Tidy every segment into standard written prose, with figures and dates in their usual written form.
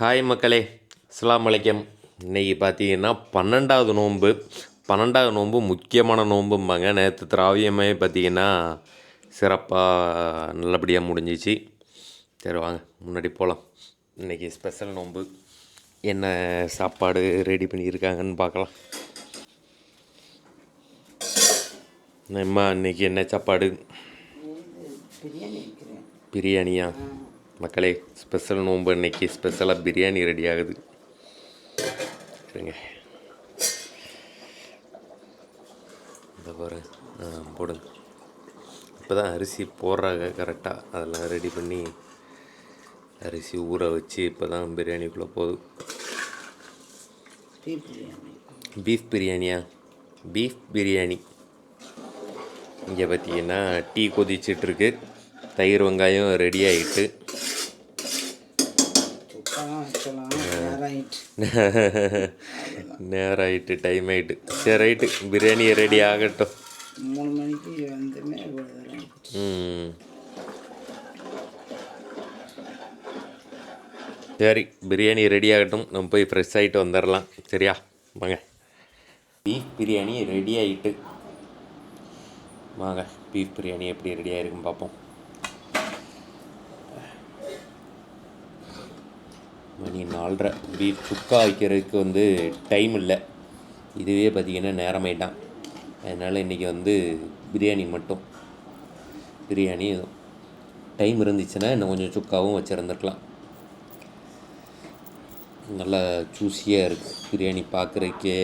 Hi மக்களே, அஸ்ஸலாமு அலைக்கும். இன்றைக்கி பார்த்தீங்கன்னா 12வது நோன்பு முக்கியமான நோன்பும்பாங்க. நேற்று திராவியமே பார்த்தீங்கன்னா சிறப்பாக நல்லபடியாக முடிஞ்சிச்சு. சரி வாங்க முன்னாடி போகலாம். இன்றைக்கி ஸ்பெஷல் நோன்பு, என்ன சாப்பாடு ரெடி பண்ணியிருக்காங்கன்னு பார்க்கலாம். அம்மா இன்றைக்கி என்ன சாப்பாடு? பிரியாணியா மக்களே? ஸ்பெஷல் நோன்பு இன்றைக்கி ஸ்பெஷலாக பிரியாணி ரெடி ஆகுது. சரிங்க, இந்த பாருங்க, போடுங்க. இப்போ தான் அரிசி போடுறாங்க கரெக்டாக, அதெல்லாம் ரெடி பண்ணி அரிசி ஊற வச்சு இப்போ தான் பிரியாணிக்குள்ளே போகுது. பீஃப் பிரியாணியா? பீஃப் பிரியாணி. இங்கே பார்த்தீங்கன்னா டீ கொதிச்சிட்ருக்கு, தயிர் வெங்காயம் ரெடி ஆகிட்டு. நேரம் ஆகிட்டு, டைம் ஆகிட்டு. சரி ரைட்டு, பிரியாணி ரெடி ஆகட்டும். 3 மணிக்கு வந்துமே. சரி, பிரியாணி ரெடி ஆகட்டும், நம்ம போய் ஃப்ரெஷ் ஆகிட்டு வந்துடலாம். சரியா வாங்க. பீஃப் பிரியாணி ரெடி ஆகிட்டு, வாங்க பீஃப் பிரியாணி எப்படி ரெடி ஆகிருக்குன்னு பார்ப்போம். மணி 4:30. பீஃப் சுக்கா வைக்கிறதுக்கு டைம் இல்லை. இதுவே பார்த்திங்கன்னா நேரமாயிட்டான். அதனால் இன்றைக்கி பிரியாணி மட்டும். பிரியாணி டைம் இருந்துச்சுன்னா இன்னும் கொஞ்சம் சுக்காவும் வச்சுருந்துருக்கலாம். நல்லா ஜூஸியாக இருக்குது பிரியாணி பார்க்குறதுக்கே.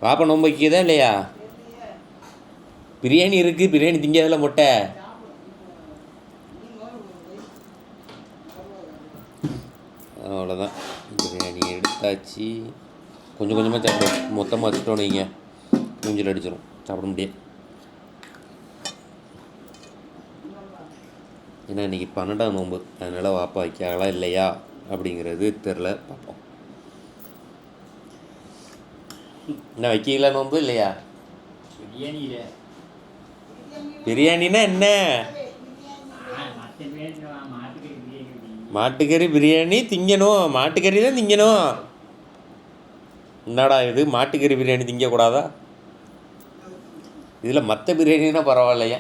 பாப்பா நோன்பு வைக்கிதா இல்லையா? பிரியாணி இருக்குது, பிரியாணி திங்காதில்ல மொட்டை. அவ்வளோதான், பிரியாணி எடுத்தாச்சு. கொஞ்சம் கொஞ்சமாக சாப்பிடுவோம், மொத்தமாக வச்சுட்டோன்னு வைங்க மூஞ்சில் அடிச்சிடும், சாப்பிட முடியாது. ஏன்னா இன்றைக்கி 12வது நோன்பு, அதனால் வாப்பா வைக்காங்களா இல்லையா அப்படிங்கிறது தெரில, பார்ப்போம். என்ன வைக்கல நோன்பு இல்லையா? பிரியாணினா என்ன? மாட்டுக்கறி பிரியாணி திங்கணும், மாட்டுக்கறி தான் திங்கணும். என்னடா இது, மாட்டுக்கறி பிரியாணி திங்கக்கூடாதா? இதில் மற்ற பிரியாணினா பரவாயில்லையா?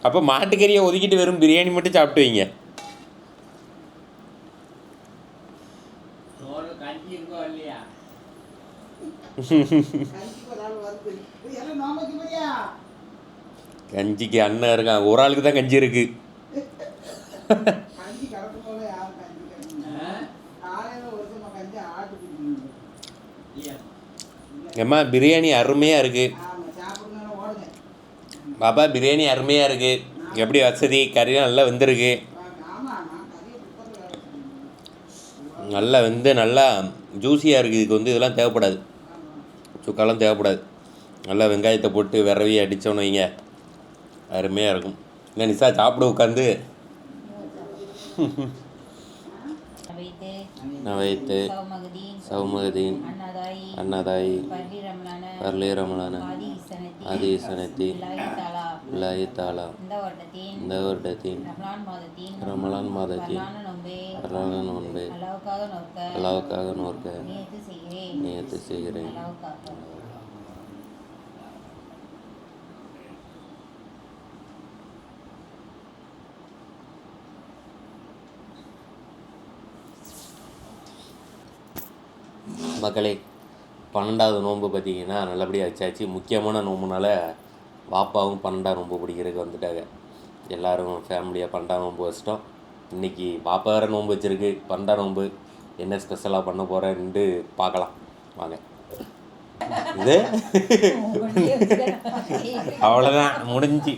அப்போ மாட்டுக்கறியை ஒதுக்கிட்டு வெறும் பிரியாணி மட்டும் சாப்பிட்டு வைங்க. கஞ்சிக்கு அண்ணன் இருக்கான், ஒரு ஆளுக்கு தான் கஞ்சி இருக்குது. ஏம்மா பிரியாணி அருமையாக இருக்குது. பாப்பா பிரியாணி அருமையாக இருக்குது. எப்படி வசதி? கறியும் நல்லா வெந்திருக்கு, நல்லா வெந்து நல்லா ஜூஸியாக இருக்குது. இதுக்கு இதெல்லாம் தேவைப்படாது, சுக்காலாம் தேவைப்படாது. நல்லா வெங்காயத்தை போட்டு விரவி அடித்தோன்னு வைங்க, அருமையாக இருக்கும். இல்லை நிசா சாப்பிட உட்காந்து. நவைத்து சௌமகதீன் அன்னதாயி பர்லி ரமலான ஆதி சனத்தி இல்லாஹி தாலா இந்த வருடத்தின் ரமலான் மாதத்தின் ரமலான நோன்பை அல்லாவுக்காக நோக்க நியத்து செய்கிறேன். மக்களே, 12வது நோன்பு பார்த்திங்கன்னா நல்லபடியாக வச்சாச்சு. முக்கியமான நோம்புனால வாப்பாவும் 12ஆம் நோன்பு பிடிக்கிறதுக்கு வந்துட்டாங்க. எல்லோரும் ஃபேமிலியாக 12ஆம் நோன்பு வச்சிட்டோம். இன்றைக்கி பாப்பா வேறு நோன்பு வச்சுருக்கு. 12ஆம் நோன்பு என்ன ஸ்பெஷலாக பண்ண போகிறேன்ட்டு பார்க்கலாம் வாங்க. இது அவ்வளோதான், முடிஞ்சு.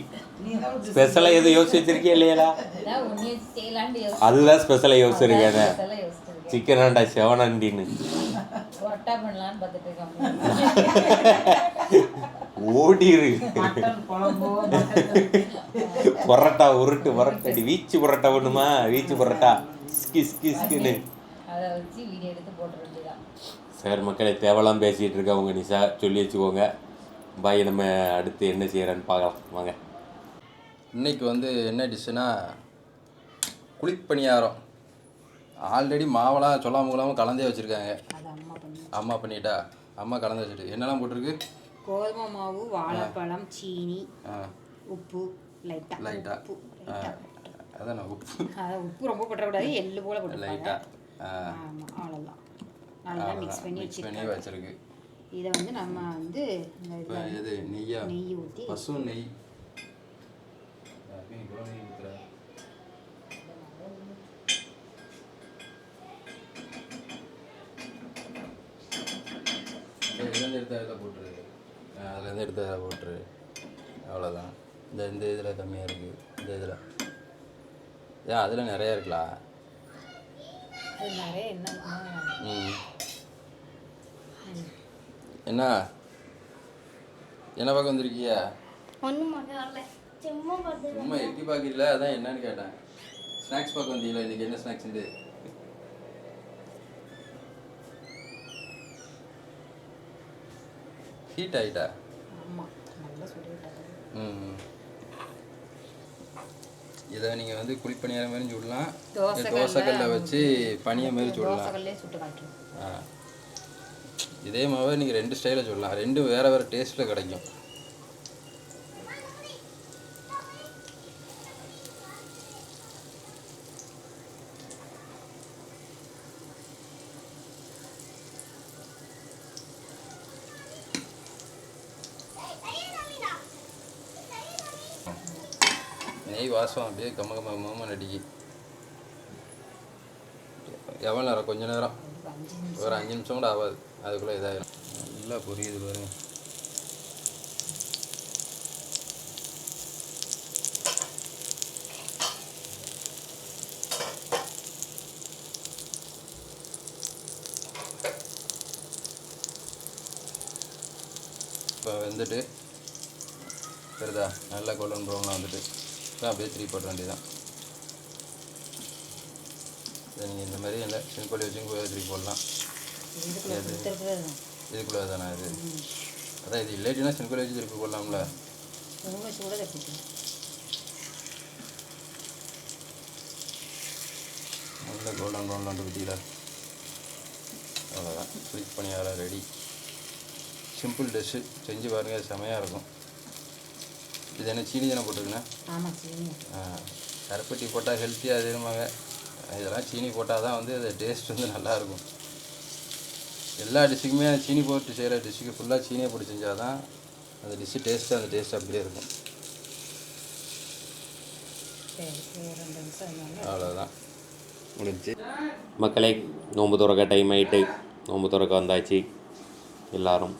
ஸ்பெஷலாக எதுவும் யோசிச்சு வச்சுருக்கே இல்லையா? அதுதான் ஸ்பெஷலாக யோசிச்சிருக்கேன். சிக்கனாண்டா செவனண்டின்னு ஓடிரு. பரோட்டா உருட்டு பரோட்டாடி, வீச்சு பரோட்டா ஒண்ணுமா? வீச்சு பரோட்டா ஸ்கிஸ்கின்னு. சரி மக்களே, தேவையெல்லாம் பேசிகிட்டு இருக்கா உங்கள் நிஷா, சொல்லி வச்சுக்கோங்க. பாய், நம்ம அடுத்து என்ன செய்கிறேன்னு பார்க்கலாம் வாங்க. இன்றைக்கி என்ன டிஷ்ஷுனா குழிப்பணியாரம். ஆல்ரெடி மாவெல்லாம் சொல்லாமல் கொள்ளாமல் கலந்தே வச்சுருக்காங்க. அது அம்மா பண்ணி அம்மா பண்ணிட்டா? அம்மா கலந்து வச்சுட்டு என்னெல்லாம் போட்டிருக்கு? கோதுமை மாவு, வாழைப்பழம், சீனி, ஆ உப்பு லைட்டாக லைட்டாக. அதான் உப்பு அதான் உப்பு ரொம்ப போட்டக்கூடாது, எள்ளு போல் போட்டுருப்பாங்க. லைட்டாக. ஆமாம், அவ்வளோதான். நல்லா மிக்ஸ் பண்ணி வச்சுருக்கு. இதை வந்து நம்ம வந்து இப்போ எது நெய்யா? நெய் ஊற்றி பசு நெய். நெய் ஊற்றுற இதுலேருந்து எடுத்து அதில் போட்டுரு. அதுலேருந்து எடுத்து அதில் போட்டுரு. அவ்வளோதான். இந்த இதில் கம்மியாக இருக்குது. இந்த இதில் ஏன் அதில் நிறையா இருக்கலாம். அது நிறைய என்ன என்ன என்ன பார்க்க வந்திருக்கியா? சும்மா எட்டி பார்க்கல, அதான் என்னன்னு கேட்டேன். ஸ்நாக்ஸ் பார்க்க வந்தீங்களா? இன்றைக்கி என்ன ஸ்நாக்ஸுண்டு? ஹீட் ஆகிட்டா? ஆமாம், நல்லா சொல்லிவிட்டாங்க. இதை நீங்கள் வந்து குழிப்பணியாரம் மாதிரி சுடலாம், தோசைக்கல்லில் வச்சு பனியை மாதிரி சுடலாம். தோசைக்கல்லே சுட்டு காட்டுறோம். இதே மாதிரி நீங்கள் 2 ஸ்டைலில் சொல்லலாம். 2 வேறு வேறு டேஸ்ட்டில் கிடைக்கும். நெய் வாசம் அப்படியே கம்ம அடிக்கி. எவ்வளோ நேரம்? கொஞ்ச நேரம், ஒரு 5 நிமிஷம் கூட ஆகாது, அதுக்குள்ளே இதாகிடும். நல்லா புரியுது பாருங்க. இப்போ வெந்துட்டு சரிதா? நல்லா கோல்டன் ப்ரௌனில் வந்துட்டு அப்படியே திருப்பி போட்ட வேண்டியதான். நீங்கள் இந்த மாதிரி இல்லை சிம்பிள் வச்சும் திருப்பி போடலாம். இதுக்குள்ளே தானே இது? அதான் இது இல்லாட்டினா சிம்பிள் வச்சு திருப்பி போடலாம்ல. நல்ல கோல்டன் ப்ரௌனில் வந்து பற்றியில அவ்வளோதான். ஸ்வீட் பணியாரம் ரெடி. சிம்பிள் டிஷ்ஷு, செஞ்சு பாருங்கள், செமையாக இருக்கும். இது என்ன சீனி தானே போட்டிருக்குண்ணா? ஆமாம், சீனி. கருப்பட்டி போட்டால் ஹெல்த்தியாக அதிகமாக. இதெல்லாம் சீனி போட்டால் தான் வந்து அது டேஸ்ட் வந்து நல்லாயிருக்கும். எல்லா டிஷ்ஷுக்குமே சீனி போட்டு செய்கிற டிஷ்ஷுக்கு ஃபுல்லாக சீனியை போட்டு செஞ்சால் தான் அந்த டிஷ்ஷு டேஸ்ட்டு, அந்த டேஸ்ட் அப்படியே இருக்கும். அவ்வளோதான், முடிஞ்சு. மக்களே, நோன்பு துறக்க டைம் ஆகிட்டு, நோன்பு துறக்க வந்தாச்சு. எல்லோரும்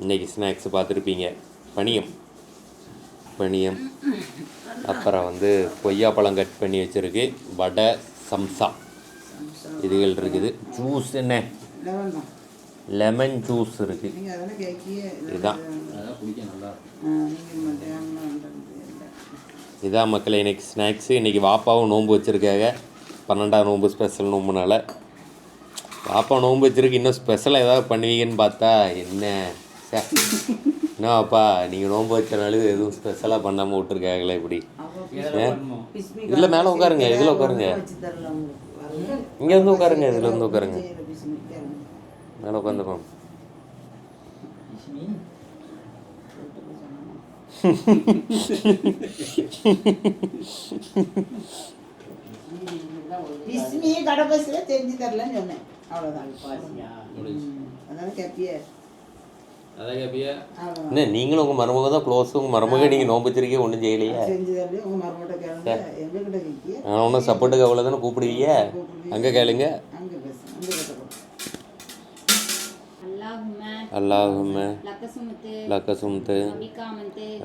இன்றைக்கி ஸ்நாக்ஸ் பார்த்துருப்பீங்க. பனியம், அப்புறம் வந்து கொய்யாப்பழம் கட் பண்ணி வச்சுருக்கு, வடை, சம்சா இதுகள் இருக்குது. ஜூஸ் என்ன? லெமன் ஜூஸ் இருக்குது. இதுதான் இதான் மக்களே இன்றைக்கி ஸ்நாக்ஸு. இன்றைக்கி வாப்பாவும் நோன்பு வச்சுருக்காங்க. 12ஆம் நோன்பு ஸ்பெஷல் நோன்புனால வாப்பா நோன்பு வச்சுருக்கு. இன்னும் ஸ்பெஷலாக ஏதாவது பண்ணுவீங்கன்னு பார்த்தா என்னப்பா நீங்கள் நோன்பு வச்சனால எதுவும் ஸ்பெஷலாக பண்ணாமல் விட்டுருக்காங்களே இப்படி. இதில் மேலே உட்காருங்க, இதில் உட்காருங்க, இங்கே வந்து உட்காருங்க, இதில் வந்து உட்காருங்க, மேலே உட்காந்துப்போம். செஞ்சு தரலன்னு சொன்னேன், அவ்வளோதான். அதான் கேப்பியே. அதான் கேப்பியா? என்ன நீங்களும் உங்கள் மருமக தான் க்ளோஸ். உங்கள் மருமக நீங்கள் நோன்பு வச்சிருக்கே ஒன்றும் செய்யலையே. நான் ஒன்றும் சப்போர்ட்டுக்கு அவ்வளோ தானே கூப்பிடுவீங்க. அங்கே கேளுங்க. அல்லாஹும்ம லக்கசும்து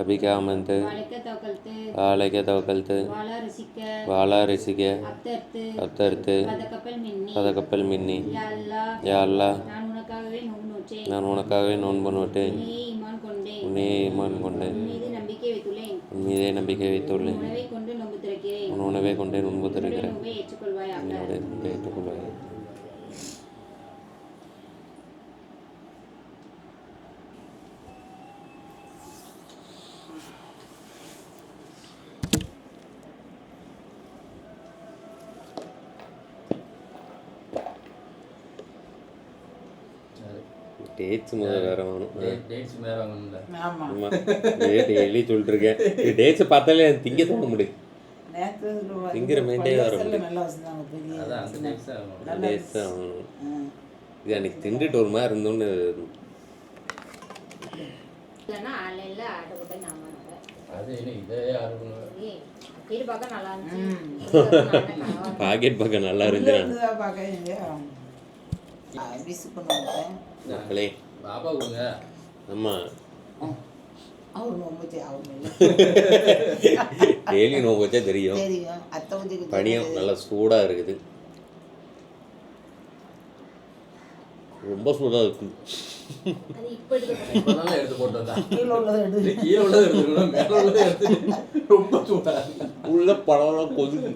அபிகாமந்து ஆலைக்க தவக்கல்து வாலா ரிசிக்க அத்தர்த்து பதக்கப்பல் மின்னி. யா அல்லாஹ், நான் உனக்காகவே நோன்பு நோட்டேன், உன்னே ஈமான் கொண்டேன், உன் மீதே நம்பிக்கை வைத்துள்ளேன், உன் உணவை கொண்டே நோன்பு திறக்கிறேன், என்னுடைய நோன்பை ஏற்றுக்கொள்வாய். டேட்ஸ் முதல் வேறு வாங்கணும். டேட்ஸ் வேறு வாங்கணும்ல. ஆமாம் ஆமாம், டெய்லி சொல்லிட்டுருக்கேன். டேட்ஸை பார்த்தாலே எனக்கு திங்க தோண முடியும். நேற்று திங்கிற மைண்டே வர முடியும். நல்லா வச்சுருந்தாங்க பெரிய அதான் அந்த டேட்ஸ் தான் வாங்கணும். டேட்ஸ் தான் வாங்கணும். இது அன்றைக்கி திண்டுட்டு ஒரு மாதிரி இருந்தோன்னு இல்லைன்னா ஆன்லைனில் ஆர்டர் போட்டு நான் வாங்குறேன். அது என்ன இதே ஆர்டர் கீழே பார்க்க நல்லா இருந்துச்சு. பாக்கெட் பார்க்க நல்லா இருந்துச்சு. மிஸ் பண்ண மாட்டேன் மக்களே பாப்பா கொடுங்க. ஆமாம், அவர் நோம்புச்சு அவங்க டெய்லி நோம்பு வச்சா தெரியும். தெரியும் அத்தை ஊற்றி பனியும் நல்லா சூடாக இருக்குது, ரொம்ப சூடாக இருக்குது. அது இப்போ எடுத்து இப்போதான் எடுத்து போட்டு வந்தா. கீழே உள்ளதை எடுத்து கீழே உள்ளதை எடுத்துக்கணும், மேலே உள்ளதை எடுத்து ரொம்ப சூடாக உள்ள பழம் கொதிக்கு.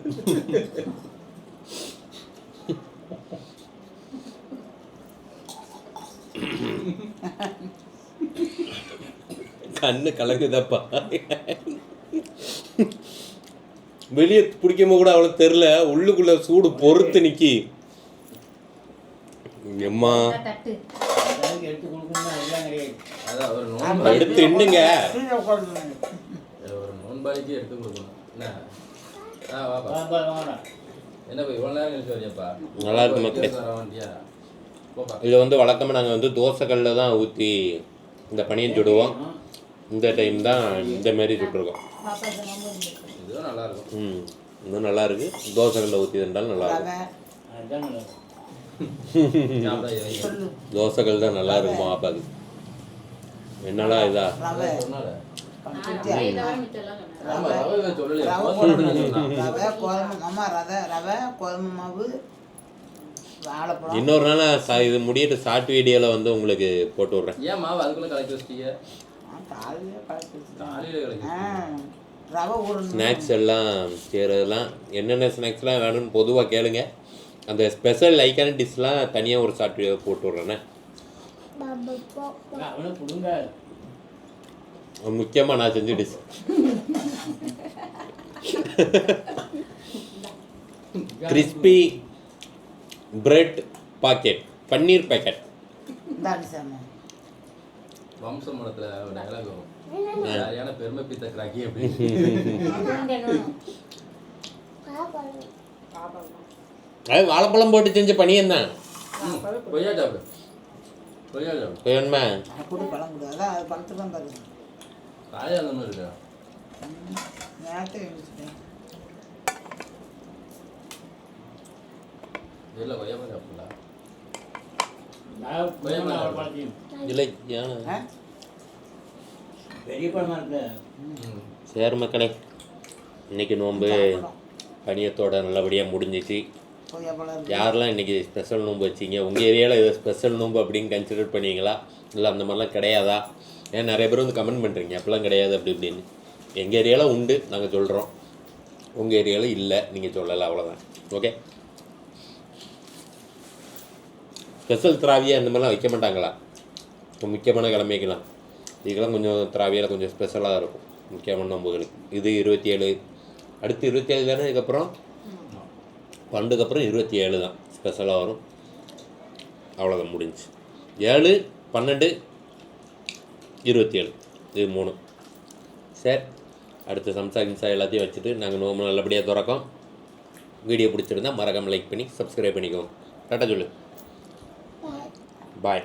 கண்ணு கலங்குதப்பா. வெளியே பிடிக்கும்போது கூட அவ்வளோ தெரில, உள்ளுக்குள்ள சூடு பொறுத்து நிக்கி. எம்மா தட்டு அதான் ஒரு நோன்பு எடுத்து என்னங்க கீழே உட்காந்து ஒரு நோன்பாளிக்கு எடுத்து கொடுக்கணும். என்ன வாப்பா என்ன போய் இவ்வளோ நேரம் கழிச்சு வரியாப்பா? நல்லா இருக்கு மக்களே. வர வேண்டியா போப்பா. இதில் வந்து வழக்கமாக நாங்கள் வந்து தோசைக்கல்லில் தான் ஊற்றி இந்த பனியன் சுடுவோம். இந்த டைம் தான் இந்த மாரி சுட்டுருக்கோம். பாப்பா இந்த நோம்பு இருந்துச்சு. இதுவும் நல்லா இருக்கும். இன்னும் நல்லா இருக்கு. தோசைக்கல்லில் ஊற்றி இருந்தாலும் நல்லா இருக்கும். சொல்லு தோசைக்கல் தான் நல்லா இருக்குமா அப்பாது. என்னடா இதா ரவை சொன்னால நான் இதை தவிர மிச்சம்லாம் சொன்னேன். ஆமா ரவை சொல்லலையா? ரவை தோசை போடணும். சொன்னா. ரவை கோதுமை மாமா ரவை கோதுமை மாவு வாழைப்பழம் இன்னொரு நாள் இது முடியிட்டு ஷார்ட் வீடியோவில் வந்து உங்களுக்கு போட்டு விட்றேன். ஏன் மாவு அதுக்குள்ள கலக்கி வச்சிட்டீங்க? காலையிலே கலக்கி வச்சுட்டேன். காலையில கலக்கி ரவை ஊறணும் ஸ்நாக்ஸ் எல்லாம் செய்கிறதெல்லாம் என்னென்ன ஸ்நாக்ஸ்லாம் வேணும்னு பொதுவாக கேளுங்க. அந்த ஸ்பெஷல் லைக்கான டிஷ்லாம் தனியாக ஒரு ஷார்ட் வீடியோ போட்டு விட்றேண்ணே. முக்கியமாக நான் செஞ்ச டிஷ் கிறிஸ்பி பிரெட் பாக்கெட், பன்னீர் பேக்கெட். இந்தாடி சாமி வம்சம் படத்துல ஒரு டயலாக் வரும். சரியான பெருமை பித்த கிராக்கி அப்படின்னு. இங்க என்ன வேணும்? பாப்பா அது வாழைப்பழம் போட்டு செஞ்ச பனியன் தான். கொய்யா சாப்பிடு. கொய்யா சாப்பிடு. வேணுமா? கொடு பழம் கொடு அதான் அது பழத்து தான் பாருங்க காயா அந்த மாதிரி இருக்கா? நேரத்தை எழுதிட்டேன் இல்லை கொய்யா பழம் சாப்பிடலாம். இல்லை சரி மக்களே, இன்னைக்கு நோன்பு பனியத்தோட நல்லபடியாக முடிஞ்சிச்சு. கொய்யா பழம் இருக்கு யாரெல்லாம் இன்றைக்கி ஸ்பெஷல் நோன்பு வச்சிங்க? உங்கள் ஏரியாவில் ஏதோ ஸ்பெஷல் நோன்பு அப்படின்னு கன்சிடர் பண்ணீங்களா? இல்லை அந்த மாதிரிலாம் கிடையாதா? ஏன் நிறைய பேர் வந்து கமெண்ட் பண்ணுறீங்க அப்படிலாம் கிடையாது அப்படி இப்படின்னு. எங்கள் ஏரியாவில் உண்டு, நாங்கள் சொல்கிறோம். உங்கள் ஏரியாவில் இல்லை, நீங்கள் சொல்லலை, அவ்வளோதான். ஓகே, ஸ்பெஷல் திராவியாக இந்த மாதிரிலாம் வைக்க மாட்டாங்களா? இப்போ முக்கியமான கிழமைக்கலாம் இதுக்கெல்லாம் கொஞ்சம் திராவியில் கொஞ்சம் ஸ்பெஷலாக இருக்கும் முக்கியமான நோன்புகளுக்கு. இது 27, அடுத்து 27 தானே. இதுக்கப்புறம் 12க்கு அப்புறம் 27 தான் ஸ்பெஷலாக வரும். அவ்வளோதான், முடிஞ்சு. 7, 12, 27 இது 3. சரி, அடுத்து சம்சா எல்லாத்தையும் வச்சுட்டு நாங்கள் நோம்பு நல்லபடியாக திறக்கோம். வீடியோ பிடிச்சிருந்தா மறக்காமல் லைக் பண்ணி சப்ஸ்கிரைப் பண்ணிக்கோங்க. டாட்டா சொல்லு, பாய்.